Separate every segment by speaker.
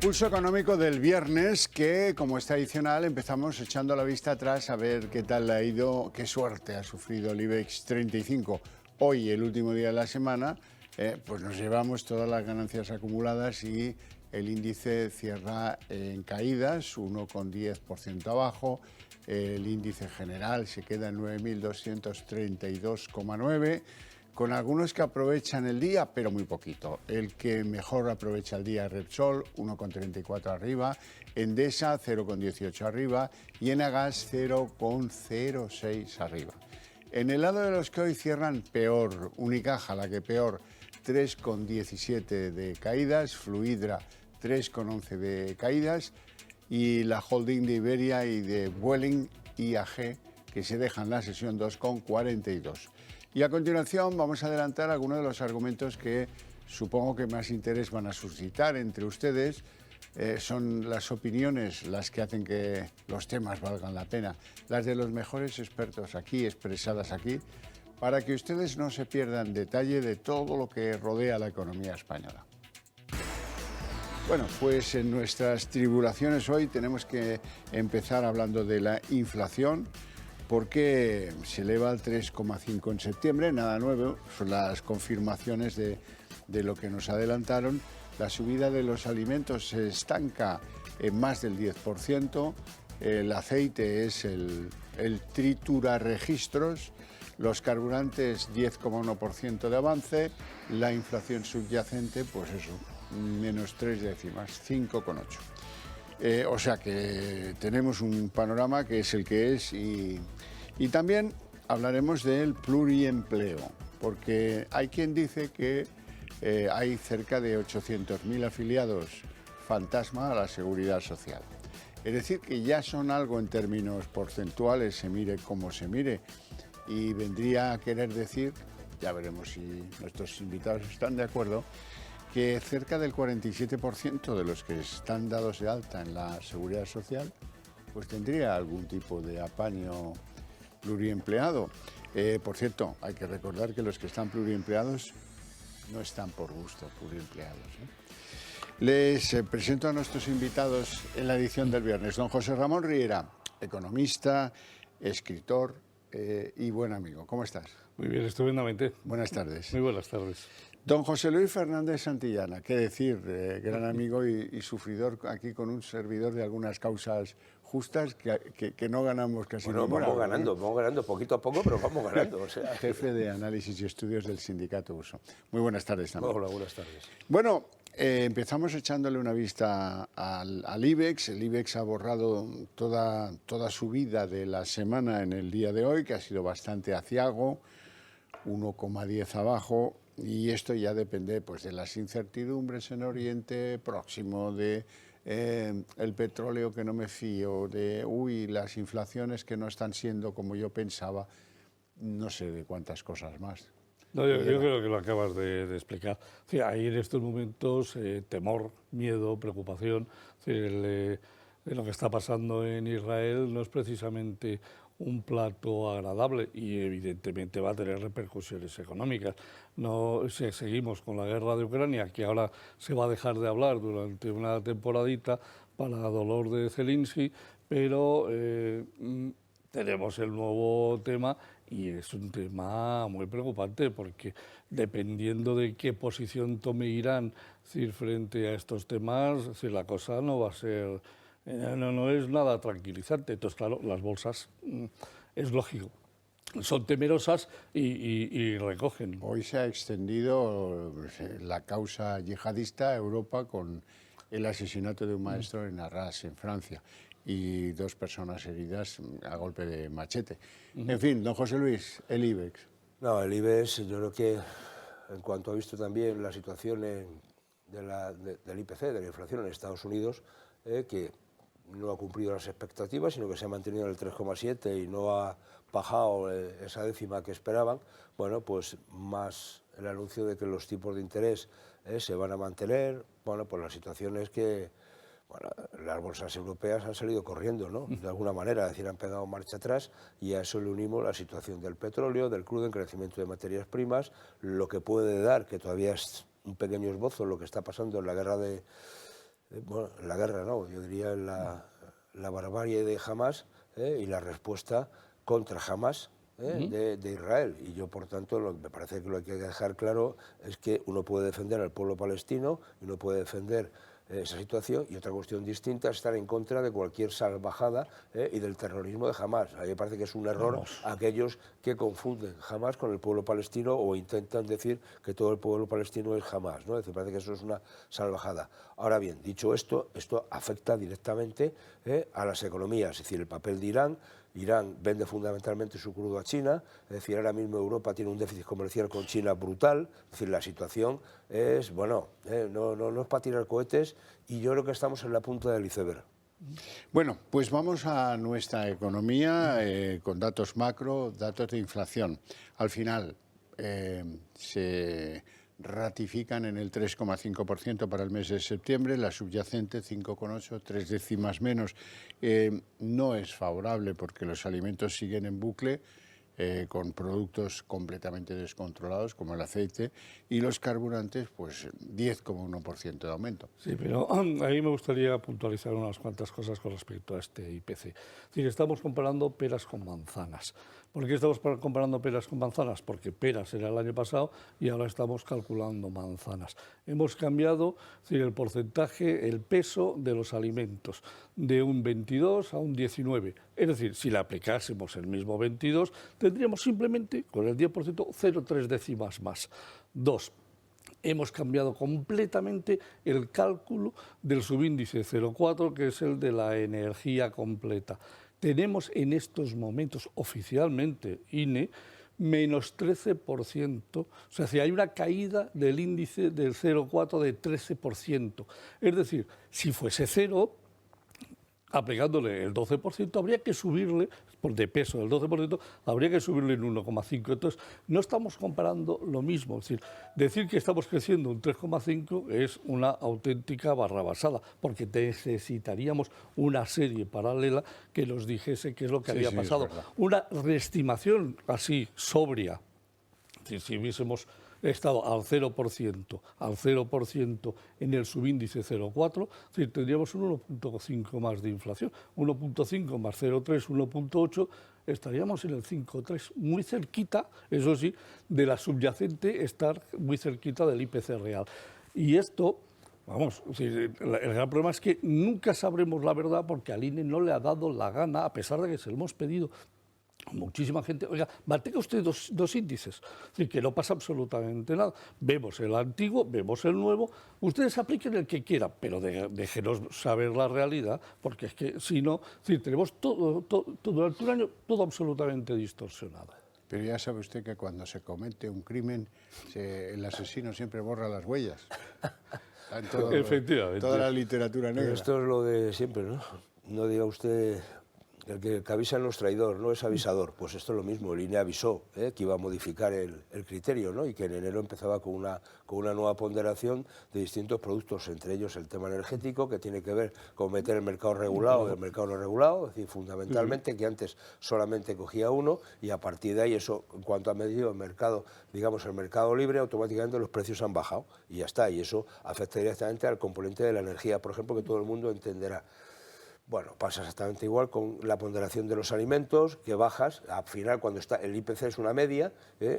Speaker 1: Pulso económico del viernes que, como es tradicional, empezamos echando la vista atrás a ver qué tal le ha ido, qué suerte ha sufrido el IBEX 35. Hoy, el último día de la semana, pues nos llevamos todas las ganancias acumuladas y el índice cierra en caídas, 1,10% abajo. El índice general se queda en 9.232,9, con algunos que aprovechan el día, pero muy poquito. El que mejor aprovecha el día es Repsol, 1,34 arriba, Endesa 0,18 arriba y Enagas 0,06 arriba. En el lado de los que hoy cierran peor, Unicaja, la que peor, 3,17 de caídas, Fluidra 3,11 de caídas y la holding de Iberia y de Vueling, IAG, que se dejan la sesión 2,42. Y a continuación vamos a adelantar algunos de los argumentos que supongo que más interés van a suscitar entre ustedes. Son las opiniones las que hacen que los temas valgan la pena, las de los mejores expertos aquí, expresadas aquí, para que ustedes no se pierdan detalle de todo lo que rodea la economía española. Bueno, pues en nuestras tribulaciones hoy tenemos que empezar hablando de la inflación, porque se eleva al 3,5 en septiembre, nada nuevo, son las confirmaciones de lo que nos adelantaron. La subida de los alimentos se estanca en más del 10%, el aceite es el triturarregistros, los carburantes 10,1% de avance, la inflación subyacente, pues eso, menos 3 décimas, 5,8. O sea que tenemos un panorama que es el que es y también hablaremos del pluriempleo, porque hay quien dice que hay cerca de 800.000 afiliados fantasma a la Seguridad Social. Es decir, que ya son algo en términos porcentuales, se mire como se mire, y vendría a querer decir, ya veremos si nuestros invitados están de acuerdo, que cerca del 47% de los que están dados de alta en la Seguridad Social pues tendría algún tipo de apaño pluriempleado. Por cierto, hay que recordar que los que están pluriempleados no están por gusto pluriempleados. Les presento a nuestros invitados en la edición del viernes. Don José Ramón Riera, economista, escritor y buen amigo. ¿Cómo estás?
Speaker 2: Muy bien, estupendamente.
Speaker 1: Buenas tardes.
Speaker 2: Muy buenas tardes.
Speaker 1: Don José Luis Fernández Santillana, qué decir, gran amigo y sufridor aquí con un servidor de algunas causas justas que no ganamos casi ninguna.
Speaker 3: Bueno, vamos ganando poquito a poco, pero vamos ganando. O sea.
Speaker 1: Jefe de análisis y estudios del sindicato Uso. Muy buenas tardes también.
Speaker 3: Hola, buenas tardes.
Speaker 1: Bueno, empezamos echándole una vista al IBEX. El IBEX ha borrado toda su vida de la semana en el día de hoy, que ha sido bastante aciago, 1,10 abajo. Y esto ya depende pues, de las incertidumbres en Oriente Próximo, de el petróleo que no me fío, de las inflaciones que no están siendo como yo pensaba, no sé de cuántas cosas más.
Speaker 2: No, yo creo que lo acabas de explicar. O sea, hay en estos momentos temor, miedo, preocupación. O sea, lo que está pasando en Israel no es precisamente un plato agradable y evidentemente va a tener repercusiones económicas. No, si seguimos con la guerra de Ucrania, que ahora se va a dejar de hablar durante una temporadita para dolor de Zelensky, pero tenemos el nuevo tema y es un tema muy preocupante porque dependiendo de qué posición tome Irán frente a estos temas, la cosa no va a ser... No es nada tranquilizante. Entonces, claro, las bolsas, es lógico, son temerosas y recogen.
Speaker 1: Hoy se ha extendido la causa yihadista a Europa con el asesinato de un maestro en Arras, en Francia, y 2 personas heridas a golpe de machete. En fin, don José Luis, el IBEX.
Speaker 3: No, el IBEX, yo creo que en cuanto ha visto también la situación del IPC, de la inflación en Estados Unidos, que no ha cumplido las expectativas, sino que se ha mantenido en el 3,7 y no ha bajado esa décima que esperaban, bueno, pues más el anuncio de que los tipos de interés se van a mantener, bueno, pues la situación es que las bolsas europeas han salido corriendo, ¿no? De alguna manera, es decir, han pegado marcha atrás y a eso le unimos la situación del petróleo, del crudo, encarecimiento de materias primas, lo que puede dar, que todavía es un pequeño esbozo, lo que está pasando en la guerra Bueno, la guerra no, yo diría la barbarie de Hamas y la respuesta contra Hamas de Israel. Y yo, por tanto, me parece que lo que hay que dejar claro es que uno puede defender al pueblo palestino y uno puede defender esa situación, y otra cuestión distinta es estar en contra de cualquier salvajada y del terrorismo de Hamas. A mí me parece que es un error aquellos que confunden Hamas con el pueblo palestino o intentan decir que todo el pueblo palestino es Hamas, ¿no? Es decir, me parece que eso es una salvajada. Ahora bien, dicho esto, esto afecta directamente a las economías, es decir, el papel de Irán. Irán vende fundamentalmente su crudo a China, es decir, ahora mismo Europa tiene un déficit comercial con China brutal, es decir, la situación es, bueno, no es para tirar cohetes, y yo creo que estamos en la punta del iceberg.
Speaker 1: Bueno, pues vamos a nuestra economía con datos macro, datos de inflación. Al final se ratifican en el 3,5% para el mes de septiembre, la subyacente 5,8, 3 décimas menos. No es favorable porque los alimentos siguen en bucle, con productos completamente descontrolados como el aceite, y los carburantes pues 10,1% de aumento.
Speaker 2: Sí, pero a mí me gustaría puntualizar unas cuantas cosas con respecto a este IPC. Es decir, estamos comparando peras con manzanas. ¿Por qué estamos comparando peras con manzanas? Porque peras era el año pasado y ahora estamos calculando manzanas. Hemos cambiado, es decir, el porcentaje, el peso de los alimentos de un 22 a un 19. Es decir, si le aplicásemos el mismo 22, tendríamos simplemente con el 10% 0,3 décimas más. 2. Hemos cambiado completamente el cálculo del subíndice 0,4, que es el de la energía completa. Tenemos en estos momentos, oficialmente, INE, menos 13%. O sea, si hay una caída del índice del 0,4 de 13%. Es decir, si fuese cero, aplicándole el 12%, habría que subirle, de peso del 12%, habría que subirle en 1,5. Entonces, no estamos comparando lo mismo. Es decir que estamos creciendo un 3,5 es una auténtica barrabasada, porque necesitaríamos una serie paralela que nos dijese qué es lo que había pasado. Una reestimación así, sobria, si hubiésemos estado al 0% en el subíndice 0,4, tendríamos un 1,5 más de inflación. 1,5 más 0,3, 1,8, estaríamos en el 5,3, muy cerquita, eso sí, de la subyacente, estar muy cerquita del IPC real. Y esto, vamos, el gran problema es que nunca sabremos la verdad porque al INE no le ha dado la gana, a pesar de que se lo hemos pedido. Muchísima gente, oiga, mantenga usted dos índices, es decir, que no pasa absolutamente nada. Vemos el antiguo, vemos el nuevo, ustedes apliquen el que quieran, pero déjenos saber la realidad, porque es que si no, tenemos todo durante un año todo absolutamente distorsionado.
Speaker 1: Pero ya sabe usted que cuando se comete un crimen, el asesino siempre borra las huellas.
Speaker 2: Efectivamente.
Speaker 1: Toda la literatura negra.
Speaker 3: Pero esto es lo de siempre, ¿no? No diga usted... El que avisa no es traidor, no es avisador. Pues esto es lo mismo, el INE avisó que iba a modificar el criterio, ¿no? Y que en enero empezaba con una nueva ponderación de distintos productos, entre ellos el tema energético, que tiene que ver con meter el mercado regulado y el mercado no regulado, es decir, fundamentalmente, que antes solamente cogía uno, y a partir de ahí eso, en cuanto ha medido el mercado, digamos el mercado libre, automáticamente los precios han bajado y ya está, y eso afecta directamente al componente de la energía, por ejemplo, que todo el mundo entenderá. Bueno, pasa exactamente igual con la ponderación de los alimentos, que bajas, al final cuando está el IPC es una media,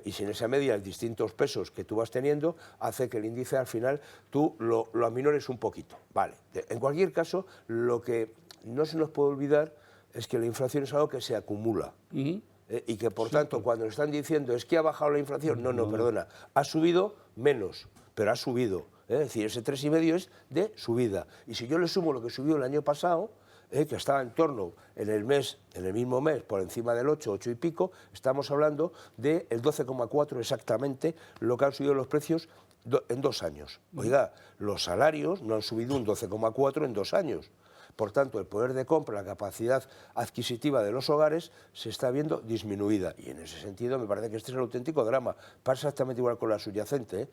Speaker 3: y sin esa media los distintos pesos que tú vas teniendo, hace que el índice al final tú lo aminores un poquito. Vale. En cualquier caso, lo que no se nos puede olvidar es que la inflación es algo que se acumula. Y que por tanto cuando le están diciendo es que ha bajado la inflación, no, perdona, ha subido menos, pero ha subido. Es decir, ese 3,5 es de subida. Y si yo le sumo lo que subió el año pasado, que estaba en torno en el mismo mes, por encima del 8 y pico, estamos hablando del 12,4 exactamente lo que han subido los precios en 2 años. Oiga, los salarios no han subido un 12,4 en 2 años. Por tanto, el poder de compra, la capacidad adquisitiva de los hogares se está viendo disminuida. Y en ese sentido me parece que este es el auténtico drama. Pasa exactamente igual con la subyacente.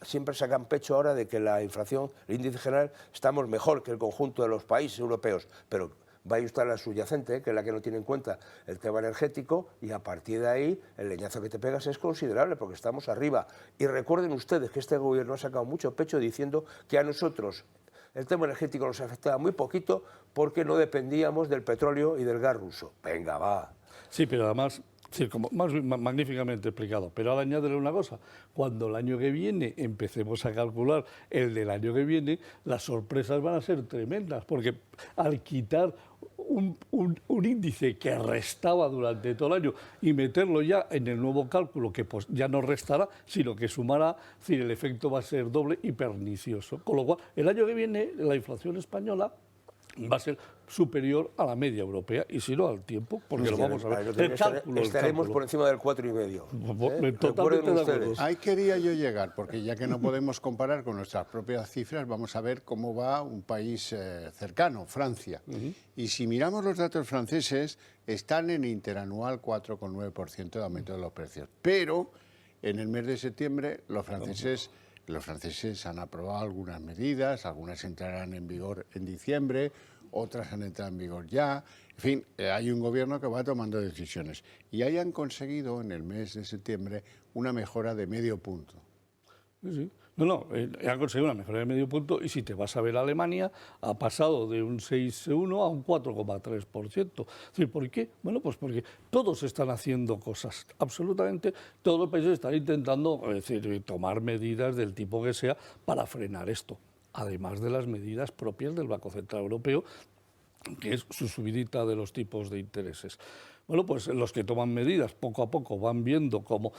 Speaker 3: Siempre sacan pecho ahora de que la inflación, el índice general, estamos mejor que el conjunto de los países europeos. Pero vaya usted a la subyacente, que es la que no tiene en cuenta el tema energético, y a partir de ahí el leñazo que te pegas es considerable, porque estamos arriba. Y recuerden ustedes que este gobierno ha sacado mucho pecho diciendo que a nosotros el tema energético nos afectaba muy poquito porque no dependíamos del petróleo y del gas ruso. Venga, va.
Speaker 2: Sí, pero además, sí, como magníficamente explicado. Pero ahora añádele una cosa, cuando el año que viene empecemos a calcular el del año que viene, las sorpresas van a ser tremendas, porque al quitar un índice que restaba durante todo el año y meterlo ya en el nuevo cálculo, que pues ya no restará, sino que sumará, es decir, el efecto va a ser doble y pernicioso. Con lo cual, el año que viene la inflación española va a ser superior a la media europea y si no al tiempo, porque lo vamos a ver.
Speaker 3: Estaremos por encima del 4,5.
Speaker 2: Totalmente de acuerdo.
Speaker 1: Ahí quería yo llegar, porque ya que no podemos comparar con nuestras propias cifras, vamos a ver cómo va un país cercano, Francia. Y si miramos los datos franceses, están en interanual 4,9% de aumento de los precios. Pero en el mes de septiembre los franceses han aprobado algunas medidas, algunas entrarán en vigor en diciembre, otras han entrado en vigor ya. En fin, hay un gobierno que va tomando decisiones. Y ahí han conseguido en el mes de septiembre una mejora de medio punto.
Speaker 2: Sí. No, han conseguido una mejora de medio punto y si te vas a ver Alemania, ha pasado de un 6,1 a un 4,3%. ¿Por qué? Bueno, pues porque todos están haciendo cosas, absolutamente todos los países están intentando tomar medidas del tipo que sea para frenar esto, además de las medidas propias del Banco Central Europeo, que es su subidita de los tipos de intereses. Bueno, pues los que toman medidas poco a poco van viendo cómo,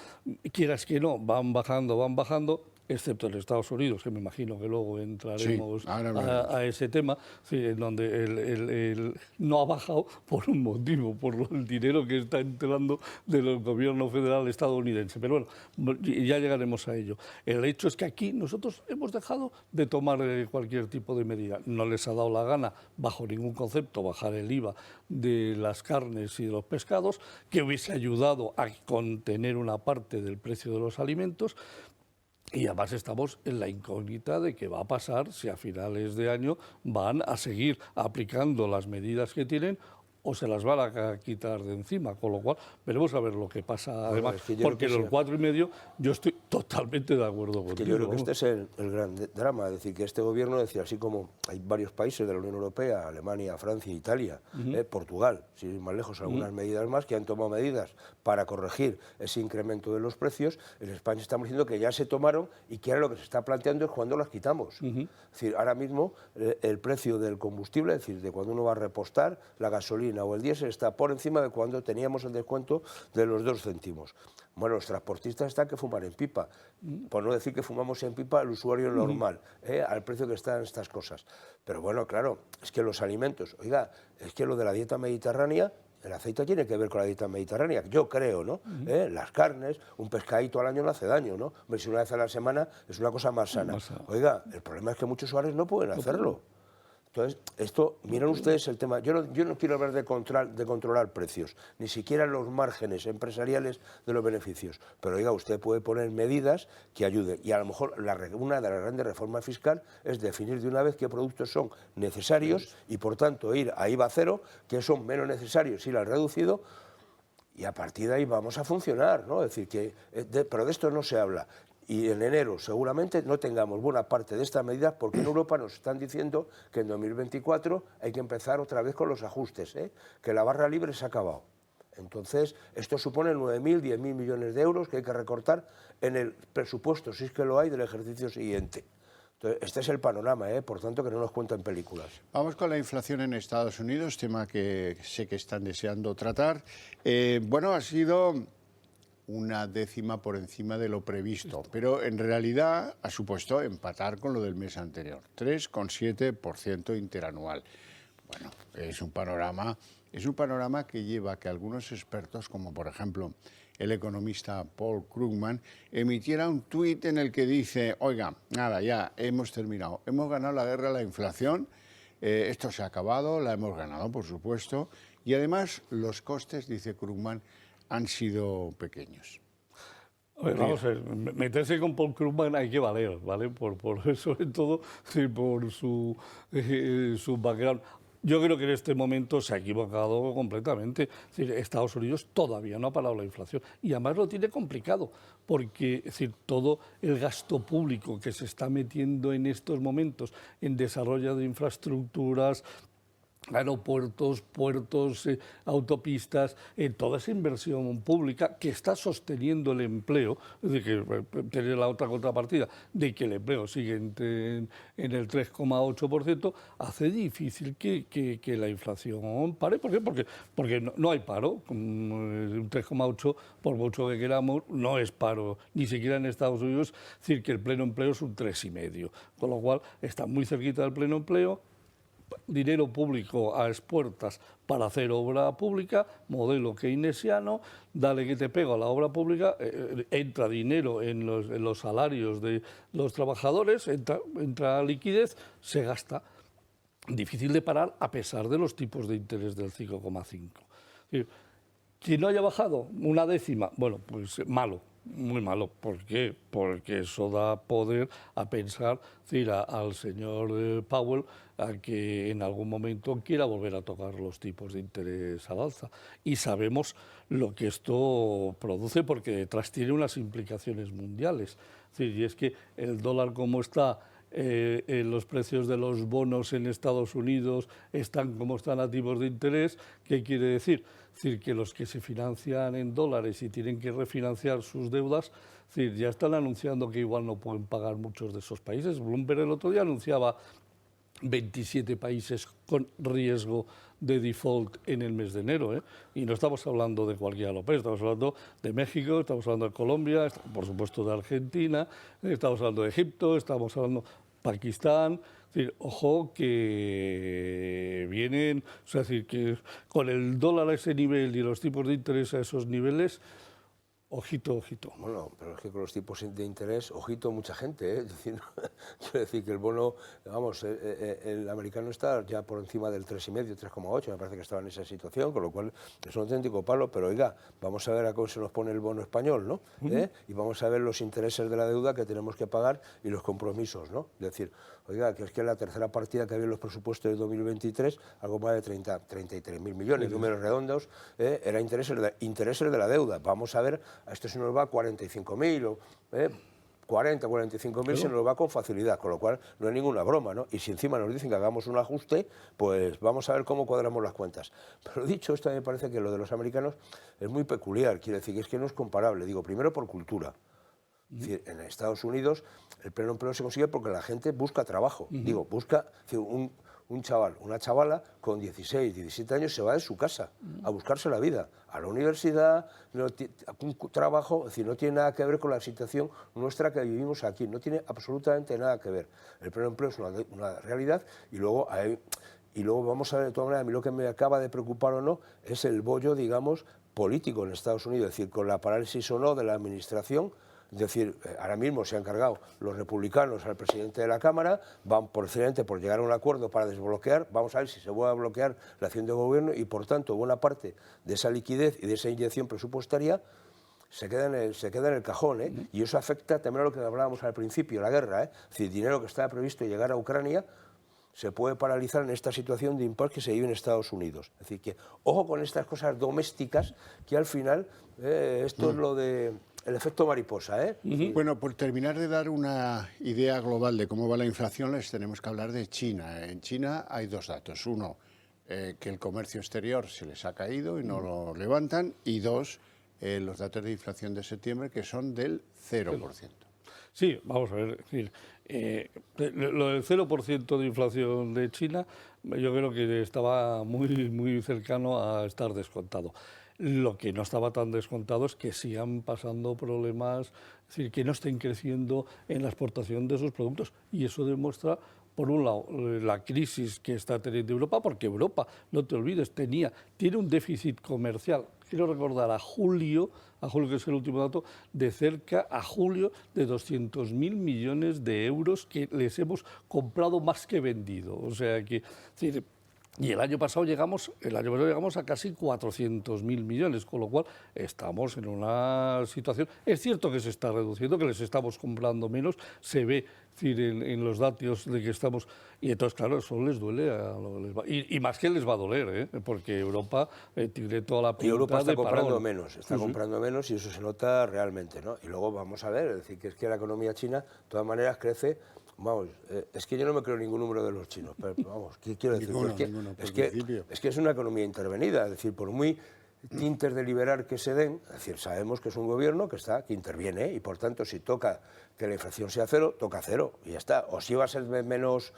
Speaker 2: quieras que no, van bajando, excepto en Estados Unidos, que me imagino que luego entraremos a ese tema, sí, en donde no ha bajado por un motivo, por el dinero que está entrando del gobierno federal estadounidense. Pero bueno, ya llegaremos a ello. El hecho es que aquí nosotros hemos dejado de tomar cualquier tipo de medida. No les ha dado la gana, bajo ningún concepto, bajar el IVA de las carnes y de los pescados, que hubiese ayudado a contener una parte del precio de los alimentos. Y además estamos en la incógnita de qué va a pasar si a finales de año van a seguir aplicando las medidas que tienen o se las van a quitar de encima, con lo cual veremos a ver lo que pasa. Además, porque los 4,5 yo estoy totalmente de acuerdo contigo.
Speaker 3: Yo creo que este es el gran drama, es decir, que este gobierno, así como hay varios países de la Unión Europea, Alemania, Francia, Italia, Portugal, sin ir más lejos, algunas medidas más, que han tomado medidas para corregir ese incremento de los precios, en España estamos diciendo que ya se tomaron y que ahora lo que se está planteando es cuándo las quitamos. Es decir, ahora mismo el precio del combustible, es decir, de cuando uno va a repostar, la gasolina o el diésel está por encima de cuando teníamos el descuento de los 2 céntimos. Bueno, los transportistas están que fuman en pipa, por no decir que fumamos en pipa el usuario normal, al precio que están estas cosas. Pero bueno, claro, es que los alimentos, oiga, es que lo de la dieta mediterránea, el aceite tiene que ver con la dieta mediterránea, yo creo, ¿no? Las carnes, un pescadito al año no hace daño, ¿no? Si una vez a la semana es una cosa más sana. Oiga, el problema es que muchos usuarios no pueden hacerlo. Entonces, esto, miren ustedes el tema, yo no quiero hablar de controlar precios, ni siquiera los márgenes empresariales de los beneficios, pero oiga, usted puede poner medidas que ayuden y a lo mejor una de las grandes reformas fiscales es definir de una vez qué productos son necesarios y por tanto ir a IVA cero, que son menos necesarios, ir al reducido y a partir de ahí vamos a funcionar, ¿no? Es decir, pero de esto no se habla. Y en enero seguramente no tengamos buena parte de estas medidas porque en Europa nos están diciendo que en 2024 hay que empezar otra vez con los ajustes, que la barra libre se ha acabado. Entonces, esto supone 9.000, 10.000 millones de euros que hay que recortar en el presupuesto, si es que lo hay, del ejercicio siguiente. Entonces, este es el panorama, por tanto, que no nos cuentan películas.
Speaker 1: Vamos con la inflación en Estados Unidos, tema que sé que están deseando tratar. Bueno, ha sido una décima por encima de lo previsto, pero en realidad ha supuesto empatar con lo del mes anterior, 3,7% interanual. Bueno, es un panorama que lleva a que algunos expertos, como por ejemplo el economista Paul Krugman, emitiera un tuit en el que dice, oiga, nada, ya hemos terminado, hemos ganado la guerra a la inflación, esto se ha acabado, la hemos ganado, por supuesto, y además los costes, dice Krugman, han sido pequeños.
Speaker 2: Vamos a ver, meterse con Paul Krugman hay que valer, ¿vale? Sobre todo por su background. yo creo que en este momento se ha equivocado completamente. Es decir, Estados Unidos todavía no ha parado la inflación y además lo tiene complicado porque es decir, todo el gasto público que se está metiendo en estos momentos en desarrollo de infraestructuras, aeropuertos, puertos, autopistas, toda esa inversión pública que está sosteniendo el empleo, es decir, que tiene la otra contrapartida de que el empleo sigue en el 3,8%, hace difícil que la inflación pare. ¿Por qué? Porque no hay paro. Un 3,8, por mucho que queramos, no es paro, ni siquiera en Estados Unidos, es decir, que el pleno empleo es un 3,5, con lo cual está muy cerquita del pleno empleo. Dinero público a expuertas para hacer obra pública, modelo keynesiano, dale que te pego a la obra pública, entra dinero en los salarios de los trabajadores, entra liquidez, se gasta. Difícil de parar a pesar de los tipos de interés del 5,5. Que no haya bajado una décima, bueno, pues malo. Muy malo. ¿Por qué? Porque eso da poder a pensar, al señor Powell a que en algún momento quiera volver a tocar los tipos de interés al alza. Y sabemos lo que esto produce porque detrás tiene unas implicaciones mundiales. Y es que el dólar como está, los precios de los bonos en Estados Unidos están como están a tipos de interés. ¿Qué quiere decir? Es decir, que los que se financian en dólares y tienen que refinanciar sus deudas, ya están anunciando que igual no pueden pagar muchos de esos países. Bloomberg el otro día anunciaba 27 países con riesgo de default en el mes de enero, ¿eh? Y no estamos hablando de cualquier europeo, estamos hablando de México, estamos hablando de Colombia, por supuesto de Argentina, estamos hablando de Egipto, estamos hablando de Pakistán. Es decir, ojo que vienen, o sea, es decir, que con el dólar a ese nivel y los tipos de interés a esos niveles, ojito, ojito.
Speaker 3: Bueno, pero es que con los tipos de interés, ojito mucha gente, ¿eh? Es decir, quiero decir que el bono, vamos, el americano está ya por encima del 3,5, 3,8, me parece que estaba en esa situación, con lo cual es un auténtico palo, pero oiga, vamos a ver a cómo se nos pone el bono español, ¿no? Y vamos a ver los intereses de la deuda que tenemos que pagar y los compromisos, ¿no? Es decir, oiga, que es que la tercera partida que había en los presupuestos de 2023, algo más de 33.000 millones, números redondos, era intereses de la deuda. Vamos a ver, a esto se nos va 45.000 o 45.000 se nos va con facilidad, con lo cual no es ninguna broma, ¿no? Y si encima nos dicen que hagamos un ajuste, pues vamos a ver cómo cuadramos las cuentas. Pero dicho esto, me parece que lo de los americanos es muy peculiar, quiere decir que es que no es comparable, digo, primero por cultura. Es decir, en Estados Unidos el pleno empleo se consigue porque la gente busca trabajo. Digo, busca, es decir, un chaval, una chavala con 16, 17 años se va de su casa a buscarse la vida, a la universidad, a un trabajo, es decir, no tiene nada que ver con la situación nuestra que vivimos aquí, no tiene absolutamente nada que ver. El pleno empleo es una realidad y luego vamos a ver, de todas maneras, a mí lo que me acaba de preocupar o no es el bollo, digamos, político en Estados Unidos, es decir, con la parálisis o no de la administración. Es decir, ahora mismo se han cargado los republicanos al presidente de la Cámara, van por llegar a un acuerdo para desbloquear, vamos a ver si se vuelve a bloquear la acción de gobierno y, por tanto, buena parte de esa liquidez y de esa inyección presupuestaria se queda en el cajón, ¿eh? Y eso afecta también a lo que hablábamos al principio, la guerra, ¿eh? Es decir, dinero que estaba previsto llegar a Ucrania se puede paralizar en esta situación de impasse que se vive en Estados Unidos. Es decir, que ojo con estas cosas domésticas que al final, esto es lo de... El efecto mariposa, ¿eh?
Speaker 1: Bueno, por terminar de dar una idea global de cómo va la inflación, les tenemos que hablar de China. En China hay dos datos. Uno, que el comercio exterior se les ha caído y no lo levantan. Y dos, los datos de inflación de septiembre, que son del 0%.
Speaker 2: Sí, vamos a ver. Es decir, lo del 0% de inflación de China, yo creo que estaba muy, muy cercano a estar descontado. Lo que no estaba tan descontado es que sigan pasando problemas, es decir, que no estén creciendo en la exportación de sus productos. Y eso demuestra, por un lado, la crisis que está teniendo Europa, porque Europa, no te olvides, tiene un déficit comercial. Quiero recordar a julio que es el último dato, de cerca a julio de 200.000 millones de euros que les hemos comprado más que vendido. O sea que, es decir, Y el año pasado llegamos a casi 400.000 millones, con lo cual estamos en una situación. Es cierto que se está reduciendo, que les estamos comprando menos, se ve, es decir, en los datos de que estamos. Y entonces, claro, eso les duele. Y más que les va a doler, porque Europa tiene toda la pinta.
Speaker 3: Y Europa está
Speaker 2: de
Speaker 3: comprando
Speaker 2: parón.
Speaker 3: menos, está comprando menos y eso se nota realmente, ¿no? Y luego vamos a ver, es decir, que es que la economía china, de todas maneras, crece. Vamos, es que yo no me creo ningún número de los chinos, pero vamos, ¿qué quiero decir?
Speaker 1: Ninguno,
Speaker 3: Es que es una economía intervenida, es decir, por muy tintes de liberar que se den, es decir, sabemos que es un gobierno que interviene y por tanto si toca que la inflación sea cero, toca cero y ya está. O si va a ser menos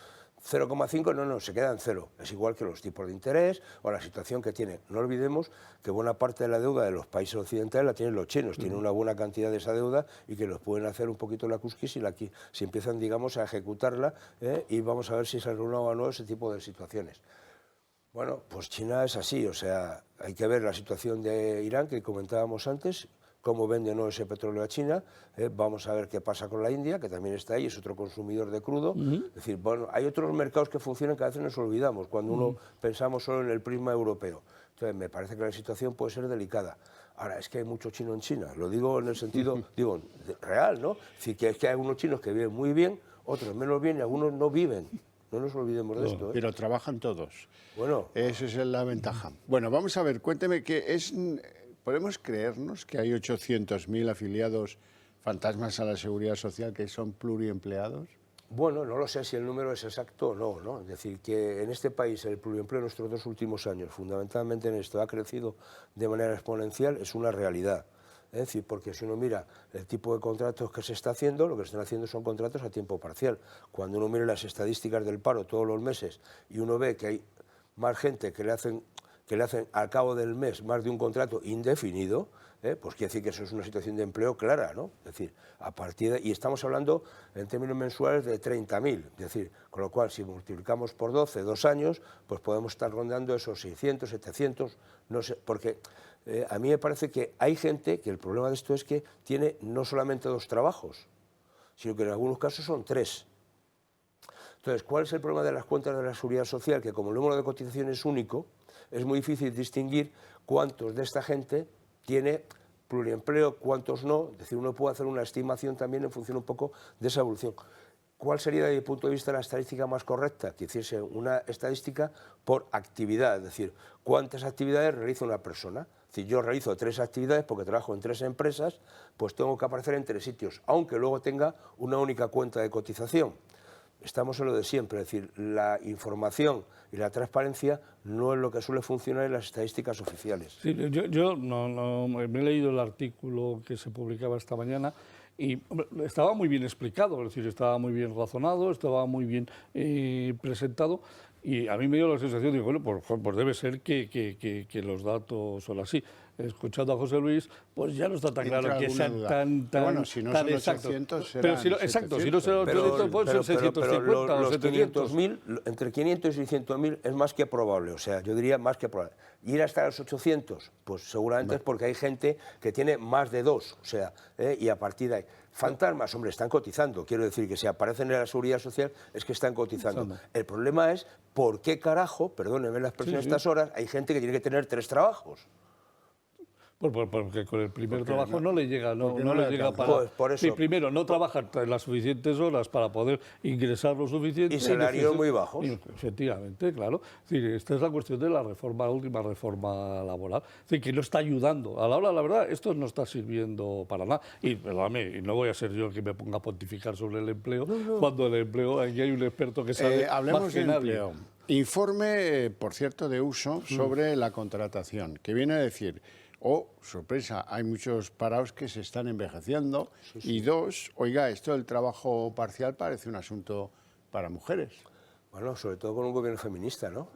Speaker 3: 0,5, no, se queda en cero. Es igual que los tipos de interés o la situación que tienen. No olvidemos que buena parte de la deuda de los países occidentales la tienen los chinos, tienen una buena cantidad de esa deuda y que los pueden hacer un poquito la cusquis si empiezan, digamos, a ejecutarla y vamos a ver si se reúne o no ese tipo de situaciones. Bueno, pues China es así, o sea, hay que ver la situación de Irán que comentábamos antes, cómo vende o no ese petróleo a China, vamos a ver qué pasa con la India, que también está ahí, es otro consumidor de crudo, es decir, bueno, hay otros mercados que funcionan que a veces nos olvidamos, cuando uno pensamos solo en el prisma europeo, entonces me parece que la situación puede ser delicada. Ahora, es que hay mucho chino en China, lo digo en el sentido, digo, real, ¿no? Es decir, que es que hay algunos chinos que viven muy bien, otros menos bien y algunos no viven. No nos olvidemos de esto.
Speaker 1: Pero trabajan todos.
Speaker 3: Bueno.
Speaker 1: Esa es la ventaja. Bueno, vamos a ver, cuénteme ¿podemos creernos que hay 800.000 afiliados fantasmas a la Seguridad Social que son pluriempleados?
Speaker 3: Bueno, no lo sé si el número es exacto o no, ¿no? Es decir, que en este país el pluriempleo en nuestros 2 últimos años, fundamentalmente en esto, ha crecido de manera exponencial, es una realidad. Es decir, porque si uno mira el tipo de contratos que se está haciendo, lo que se están haciendo son contratos a tiempo parcial. Cuando uno mira las estadísticas del paro todos los meses y uno ve que hay más gente que le hacen al cabo del mes más de un contrato indefinido, pues quiere decir que eso es una situación de empleo clara, ¿no? Es decir, a partir de, y estamos hablando en términos mensuales de 30.000, es decir, con lo cual si multiplicamos por 12, 2 años, pues podemos estar rondando esos 600, 700, no sé, porque a mí me parece que hay gente que el problema de esto es que tiene no solamente 2 trabajos, sino que en algunos casos son 3. Entonces, ¿cuál es el problema de las cuentas de la Seguridad Social? Que como el número de cotización es único, es muy difícil distinguir cuántos de esta gente tiene pluriempleo, cuántos no. Es decir, uno puede hacer una estimación también en función un poco de esa evolución. ¿Cuál sería, desde mi punto de vista, la estadística más correcta? Que hiciese una estadística por actividad, es decir, cuántas actividades realiza una persona. Si yo realizo 3 actividades porque trabajo en 3 empresas, pues tengo que aparecer en 3 sitios, aunque luego tenga una única cuenta de cotización. Estamos en lo de siempre, es decir, la información y la transparencia no es lo que suele funcionar en las estadísticas oficiales.
Speaker 2: Sí, yo no me he leído el artículo que se publicaba esta mañana y hombre, estaba muy bien explicado, es decir, estaba muy bien razonado, estaba muy bien presentado. Y a mí me dio la sensación, digo, bueno, pues debe ser que los datos son así. Escuchando a José Luis, pues ya no está tan claro que sean tan
Speaker 1: bueno, si no son 800,
Speaker 2: pero si no, exacto, si no son 800, pueden ser 650 o 700.
Speaker 3: 500.000, entre 500 y 600.000 es más que probable, o sea, yo diría más que probable. Ir hasta los 800, pues seguramente es porque hay gente que tiene más de 2, o sea, y a partir de ahí. Fantasmas, hombre, están cotizando. Quiero decir que si aparecen en la Seguridad Social es que están cotizando. El problema es por qué carajo, perdónenme la expresión, estas horas, hay gente que tiene que tener 3 trabajos.
Speaker 2: Porque con el primer trabajo no le llega, no le llega para...
Speaker 3: Pues por eso.
Speaker 2: Sí, primero, no trabajar las suficientes horas para poder ingresar lo suficiente.
Speaker 3: Y salarios muy bajos.
Speaker 2: Efectivamente, claro. Es decir, esta es la cuestión de la última reforma laboral. Es decir, que no está ayudando. A la hora, la verdad, esto no está sirviendo para nada. Y, perdóname, no voy a ser yo el que me ponga a pontificar sobre el empleo, cuando el empleo, aquí hay un experto que sabe
Speaker 1: hablemos
Speaker 2: más que
Speaker 1: de
Speaker 2: nadie.
Speaker 1: empleo. Informe, por cierto, de uso sobre la contratación, que viene a decir... sorpresa, hay muchos parados que se están envejeciendo. Y 2, oiga, esto del trabajo parcial parece un asunto para mujeres.
Speaker 3: Bueno, sobre todo con un gobierno feminista, ¿no?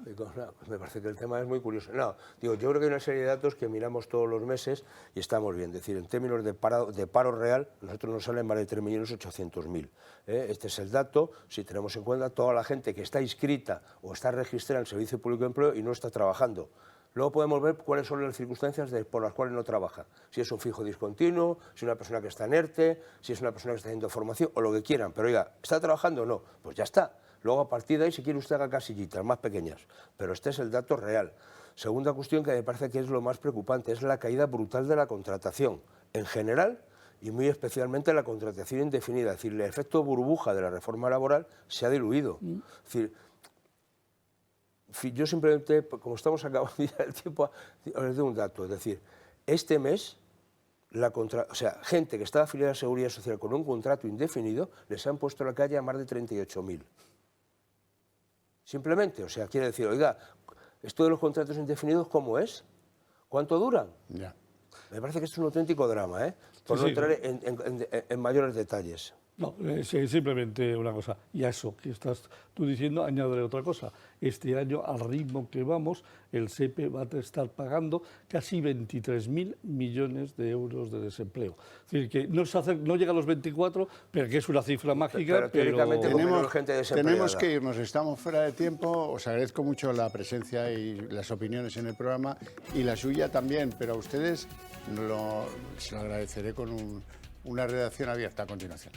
Speaker 3: Me parece que el tema es muy curioso. No, digo, yo creo que hay una serie de datos que miramos todos los meses y estamos bien. Es decir, en términos de paro real, nosotros nos salen más de 3.800.000. Este es el dato, si tenemos en cuenta toda la gente que está inscrita o está registrada en el Servicio Público de Empleo y no está trabajando. Luego podemos ver cuáles son las circunstancias por las cuales no trabaja. Si es un fijo discontinuo, si es una persona que está en ERTE, si es una persona que está haciendo formación o lo que quieran. Pero oiga, ¿está trabajando o no? Pues ya está. Luego, a partir de ahí, si quiere usted, haga casillitas más pequeñas, pero este es el dato real. Segunda cuestión que me parece que es lo más preocupante, es la caída brutal de la contratación, en general y muy especialmente la contratación indefinida. Es decir, el efecto burbuja de la reforma laboral se ha diluido. Es decir, yo simplemente, como estamos acabando ya el tiempo, os doy un dato. Es decir, este mes, gente que estaba afiliada a la Seguridad Social con un contrato indefinido, les han puesto en la calle a más de 38.000. Simplemente, o sea, quiere decir, oiga, esto de los contratos indefinidos, ¿cómo es? ¿Cuánto duran?
Speaker 1: Ya.
Speaker 3: Me parece que esto es un auténtico drama, ¿eh? Por
Speaker 2: Sí,
Speaker 3: no
Speaker 2: sí.
Speaker 3: entrar en mayores detalles.
Speaker 2: No, simplemente una cosa. Y a eso que estás tú diciendo, añadiré otra cosa. Este año, al ritmo que vamos, el SEPE va a estar pagando casi 23.000 millones de euros de desempleo. Es decir, que no llega a los 24, pero que es una cifra mágica.
Speaker 3: Pero teóricamente con menos gente desempleada.
Speaker 1: Tenemos que irnos, estamos fuera de tiempo. Os agradezco mucho la presencia y las opiniones en el programa, y la suya también, pero a ustedes se lo agradeceré con una redacción abierta a continuación.